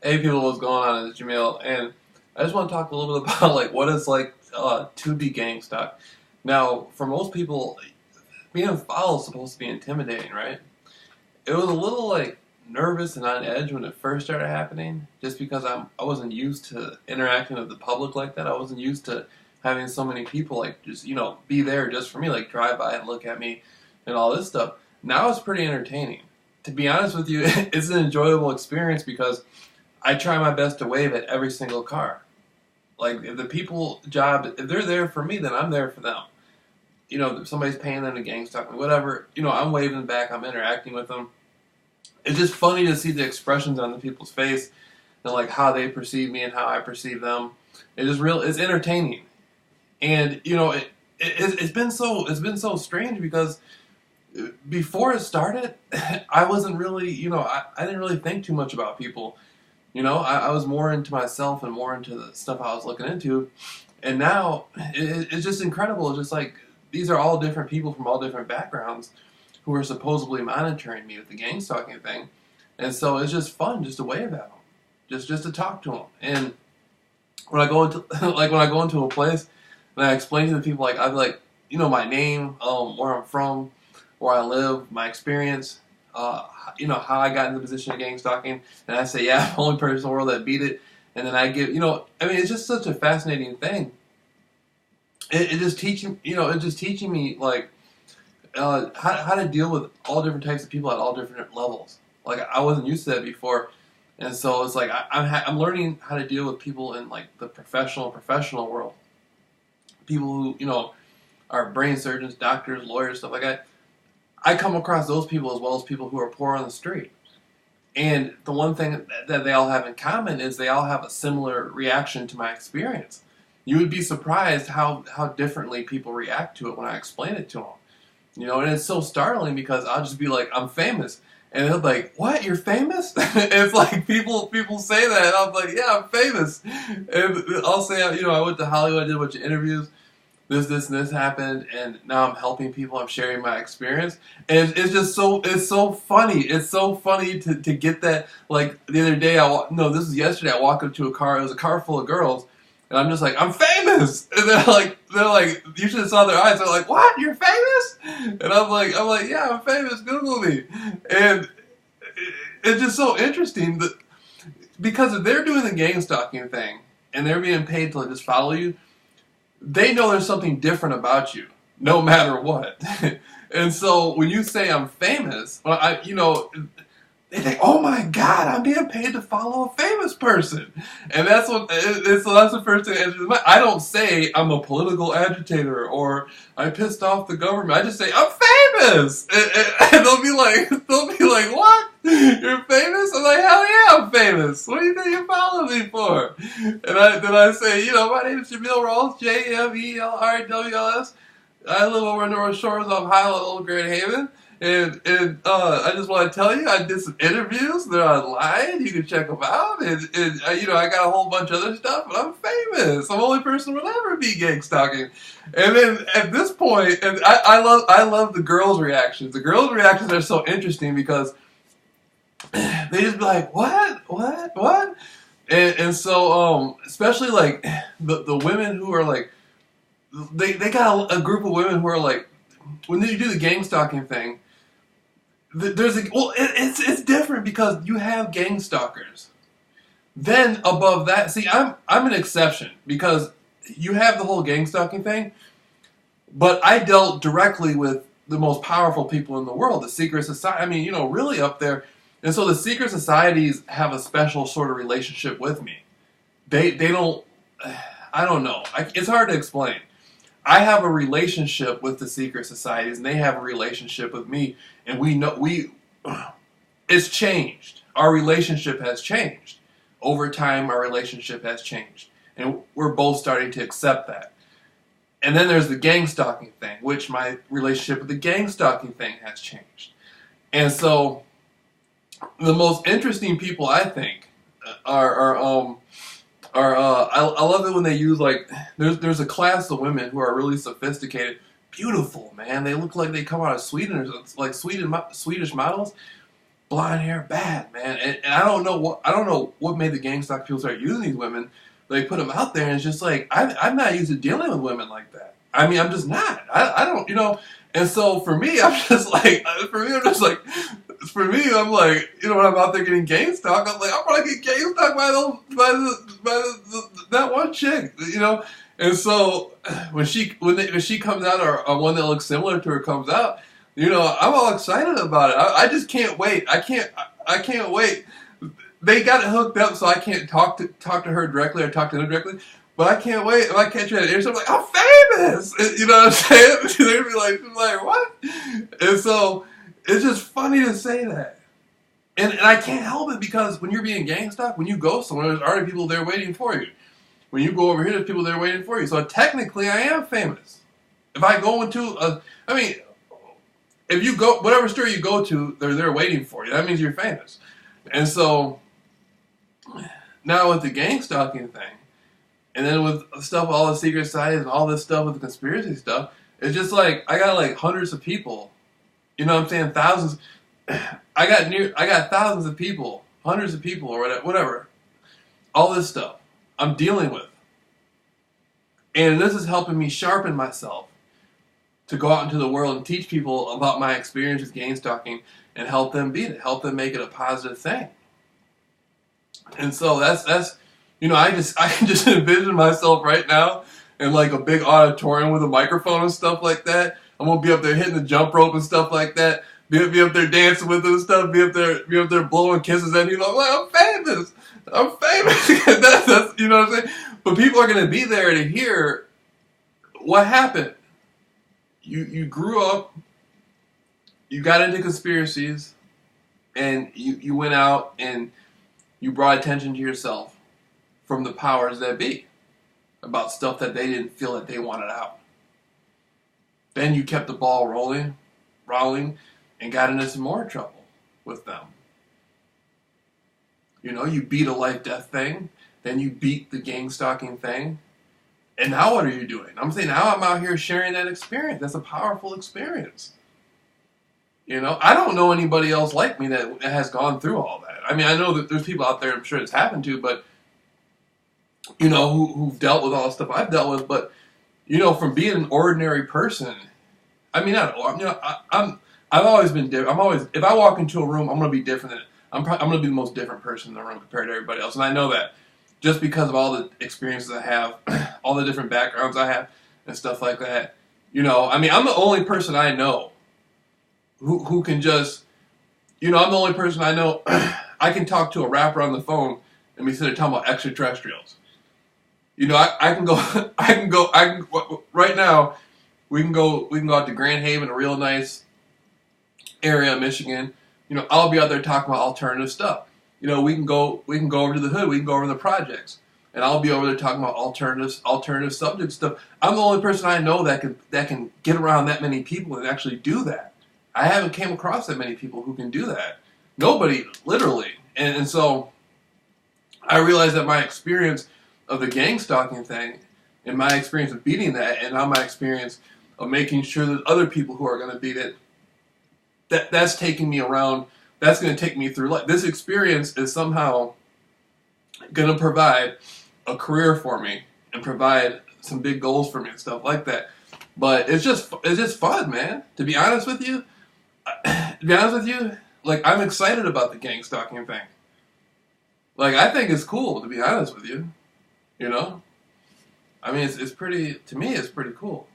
Hey people, what's going on? It's Jameel, and I just want to talk a little bit about like what it's like to be gangsta. Now, for most people, being a foul is supposed to be intimidating, right? It was a little like nervous and on edge when it first started happening, just because I wasn't used to interacting with the public like that. I wasn't used to having so many people like just be there just for me, like drive by and look at me and all this stuff. Now it's pretty entertaining. To be honest with you, it's an enjoyable experience because I try my best to wave at every single car. Like, if the people job, if they're there for me, then I'm there for them. If somebody's paying them to gang stalk me, whatever, I'm waving back, I'm interacting with them. It's just funny to see the expressions on the people's face and like how they perceive me and how I perceive them. It's entertaining. And, it's been so strange because before it started, I wasn't really, I didn't really think too much about people. I was more into myself and more into the stuff I was looking into. And now, it's just incredible. It's just like, these are all different people from all different backgrounds who are supposedly monitoring me with the gang stalking thing. And so it's just fun just to wave at them. Just to talk to them. And when I go into, when I go into a place and I explain to the people, like, I'm like, my name, where I'm from, where I live, my experience, how I got in the position of gang stalking, and I say, yeah, I'm the only person in the world that beat it, and then I give, it's just such a fascinating thing. It just teaching me like how to deal with all different types of people at all different levels. Like, I wasn't used to that before, and so it's like I'm learning how to deal with people in like the professional world, people who are brain surgeons, doctors, lawyers, stuff like that. I come across those people as well as people who are poor on the street. And the one thing that they all have in common is they all have a similar reaction to my experience. You would be surprised how differently people react to it when I explain it to them. And it's so startling because I'll just be like, I'm famous. And they'll be like, what, you're famous? It's like people say that, and I'm like, yeah, I'm famous. And I'll say, I went to Hollywood, I did a bunch of interviews. This, and this happened, and now I'm helping people. I'm sharing my experience, and it's so funny. It's so funny to get that. Like, the other day, this was yesterday. I walked up to a car. It was a car full of girls, and I'm just like, I'm famous. And they're like, you should have saw their eyes. They're like, what? You're famous? And I'm like, yeah, I'm famous. Google me. And it's just so interesting that because if they're doing the gang stalking thing and they're being paid to just follow you, they know there's something different about you, no matter what. And so when you say I'm famous, well, they think, oh my God, I'm being paid to follow a famous person. And that's so that's the first thing that enters my mind. I don't say I'm a political agitator or I pissed off the government. I just say I'm famous. And they'll be like, what? You're famous? I'm like, hell yeah, I'm famous. What do you think you follow me for? And then I say, my name is JAMEEL RAWLS, JAMEELRAWLS. I live over in North Shores of Highland, Old Grand Haven. And I just want to tell you, I did some interviews. They're online. You can check them out. And I got a whole bunch of other stuff, but I'm famous. I'm the only person who will ever be gang stalking. And then at this point, and I love the girls' reactions. The girls' reactions are so interesting because they just be like, what? And so, especially like the women who are like, they got a group of women who are like, when you do the gang stalking thing, it's different because you have gang stalkers. Then above that, see, I'm an exception because you have the whole gang stalking thing, but I dealt directly with the most powerful people in the world, the secret society. I mean, really up there. And so the secret societies have a special sort of relationship with me. They don't, I don't know. It's hard to explain. I have a relationship with the secret societies, and they have a relationship with me, and it's changed. Our relationship has changed. Over time, our relationship has changed, and we're both starting to accept that. And then there's the gang stalking thing, which my relationship with the gang stalking thing has changed. And so, the most interesting people, I think, I love it when they use, like, there's a class of women who are really sophisticated, beautiful, man. They look like they come out of Sweden, or like Swedish models. blonde hair, bad, man. And I don't know what made the gang stalk people start using these women. They put them out there, and it's just like I'm not used to dealing with women like that. I mean, I'm just not. I don't, you know. And so for me, I'm like, you know, when I'm out there getting gang stalked, I'm like, I'm gonna get gang stalked that one chick, you know. And so when she comes out, or one that looks similar to her comes out, you know, I'm all excited about it. I just can't wait. I can't wait. They got it hooked up, so I can't talk to her directly or talk to them directly. But I can't wait. If I catch her at an interview, I'm like, I'm famous. You know what I'm saying? They'd be like, what? And so it's just funny to say that. And I can't help it, because when you're being gang stalked, when you go somewhere, there's already people there waiting for you. When you go over here, there's people there waiting for you. So technically, I am famous. If I go if you go, whatever store you go to, they're there waiting for you. That means you're famous. And so now with the gang stalking thing, and then with stuff, all the secret societies and all this stuff with the conspiracy stuff, it's just like I got like hundreds of people. You know what I'm saying? Thousands. I got thousands of people, hundreds of people, or whatever. All this stuff I'm dealing with, and this is helping me sharpen myself to go out into the world and teach people about my experience with gang stalking and help them beat it, help them make it a positive thing. And so that's you know, I can just envision myself right now in like a big auditorium with a microphone and stuff like that. I'm gonna be up there hitting the jump rope and stuff like that. Be up there dancing with them and stuff. Be up there blowing kisses at you. Know, like, I'm famous. that's you know what I'm saying. But people are gonna be there to hear what happened. You grew up. You got into conspiracies, and you went out and you brought attention to yourself from the powers that be about stuff that they didn't feel that they wanted out. Then you kept the ball rolling, and got into some more trouble with them. You know, you beat a life-death thing, then you beat the gang stalking thing, and now what are you doing? I'm saying now I'm out here sharing that experience. That's a powerful experience. You know, I don't know anybody else like me that has gone through all that. I mean, I know that there's people out there I'm sure it's happened to, but, you know, who've dealt with all the stuff I've dealt with. But, you know, from being an ordinary person, I mean, I've always been different. If I walk into a room, I'm going to be different I'm going to be the most different person in the room compared to everybody else. And I know that just because of all the experiences I have, all the different backgrounds I have and stuff like that. You know, I mean, I'm the only person I know who can just, you know, I'm the only person I know. I can talk to a rapper on the phone and be sitting there talking about extraterrestrials. You know, I can go, right now, we can go out to Grand Haven, a real nice area of Michigan. You know, I'll be out there talking about alternative stuff. You know, we can go over to the hood, we can go over to the projects, and I'll be over there talking about alternative subject stuff. I'm the only person I know that can get around that many people and actually do that. I haven't came across that many people who can do that. Nobody, literally. And so I realized that my experience of the gang stalking thing, and my experience of beating that, and now my experience of making sure that other people who are going to beat it, that's taking me around. That's going to take me through life. This experience is somehow going to provide a career for me and provide some big goals for me and stuff like that. But it's just fun, man. To be honest with you, like, I'm excited about the gang stalking thing. Like, I think it's cool, to be honest with you. You know, I mean, it's pretty. To me, it's pretty cool.